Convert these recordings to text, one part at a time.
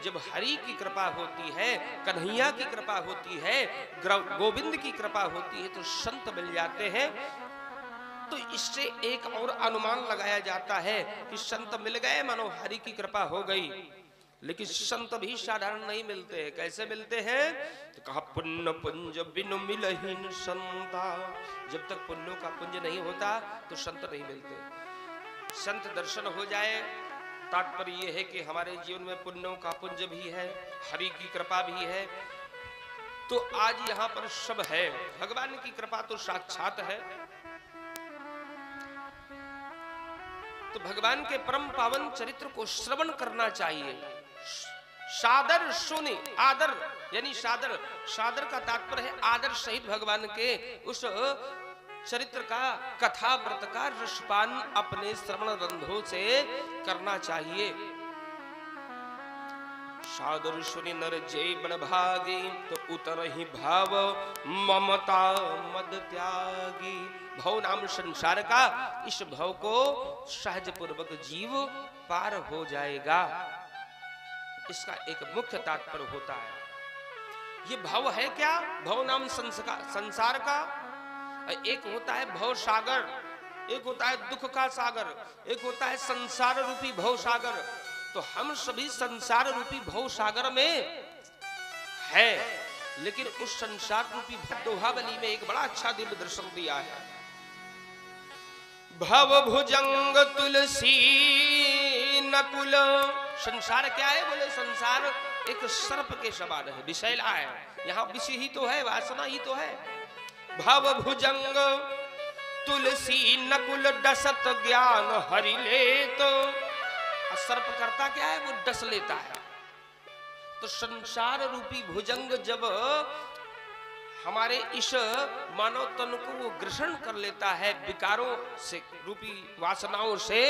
जब हरि की कृपा होती है, कन्हैया की कृपा होती है, गोविंद की कृपा होती है तो संत मिल जाते हैं। तो इससे एक और अनुमान लगाया जाता है कि संत मिल गए मानो हरि की कृपा हो गई। लेकिन संत भी साधारण नहीं मिलते हैं। कैसे मिलते हैं? तो कहा पुण्य पुंज बिनु मिलहीन संता। जब तक पुण्यों का पुंज नहीं होता तो संत नहीं मिलते। संत दर्शन हो जाए, तात्पर्य यह है कि हमारे जीवन में पुण्यों का पुंज भी है, हरि की कृपा भी है। तो आज यहाँ पर सब है, भगवान की कृपा तो साक्षात है। तो भगवान के परम पावन चरित्र को श्रवण करना चाहिए। सादर सुने, आदर यानी सादर, सादर का तात्पर्य है आदर सहित भगवान के उस चरित्र का, कथा व्रत का रसपान अपने श्रवण रंध्रों से करना चाहिए। सादर सुनि नर जय बड़ भागी, तो उतर ही भाव ममता मद त्यागी। भव नाम संसार का, इस भव को सहज पूर्वक जीव पार हो जाएगा। इसका एक मुख्य तात्पर्य होता है। ये भव है क्या? भव नाम संसार का। एक होता है भव सागर, एक होता है दुख का सागर, एक होता है संसार रूपी भव सागर। तो हम सभी संसार रूपी भव सागर में है, लेकिन उस संसार रूपी दोहावली में एक बड़ा अच्छा दिव्य दर्शन दिया है। भव भुजंग तुलसी नकुल। संसार क्या है? बोले संसार एक सर्प के समान है, विषैला है। यहाँ विष ही तो है, वासना ही तो है। भव भुजंग तुलसी नकुल डसत ज्ञान हरि ले। तो सर्प करता क्या है? वो डस लेता है। तो संसार रूपी भुजंग जब हमारे इस मानव तन को वो ग्रहण कर लेता है विकारों से, रूपी वासनाओं से,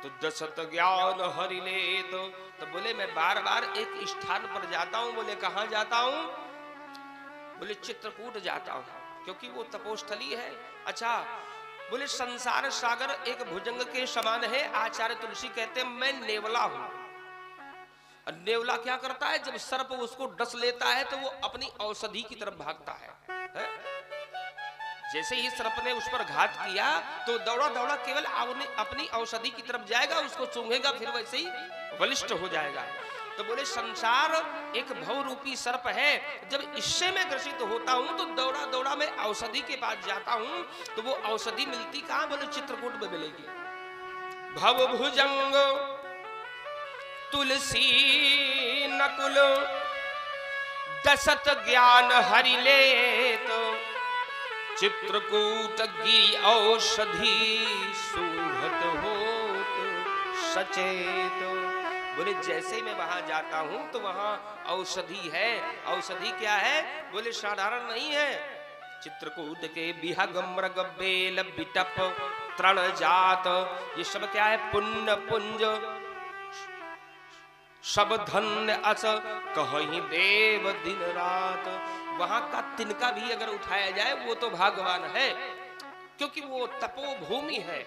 तो दसत ज्ञान हरि ले। तो बोले मैं बार बार एक स्थान पर जाता हूं। बोले कहां जाता हूं? बोले चित्रकूट जाता हूं, क्योंकि वो तपोस्थली है। अच्छा, बोले संसार सागर एक भुजंग के समान है। आचार्य तुलसी कहते हैं मैं नेवला हूं। नेवला क्या करता है? जब सर्प उसको डस लेता है तो वो अपनी औषधि की तरफ भागता है? जैसे ही सर्प ने उस पर घात किया तो दौड़ा दौड़ा केवल अपनी औषधि की तरफ जाएगा, उसको सूंघेगा, फिर वैसे ही बलिष्ठ हो जाएगा। तो बोले संसार एक भव रूपी सर्प है। जब इससे मैं ग्रसित होता हूं तो दौड़ा दौड़ा मैं औषधि के पास जाता हूं। तो वो औषधि मिलती कहां? बोले चित्रकूट में मिलेगी। भव भुजंग तुलसी नकुल दसत ज्ञान हरि ले। तो चित्रकूट की औषधि सूंघत होत सचेत। बोले जैसे मैं वहां जाता हूं तो वहां औषधि है। औषधि क्या है? बोले साधारण नहीं है। चित्रकूट के बिहग मृग बेल बिटप तृण जात, ये सब क्या है? पुण्य पुंज सब धन्य अस कहीं देव दिन रात। वहां का तिनका भी अगर उठाया जाए वो तो भाग्यवान है, क्योंकि वो तपोभूमि है।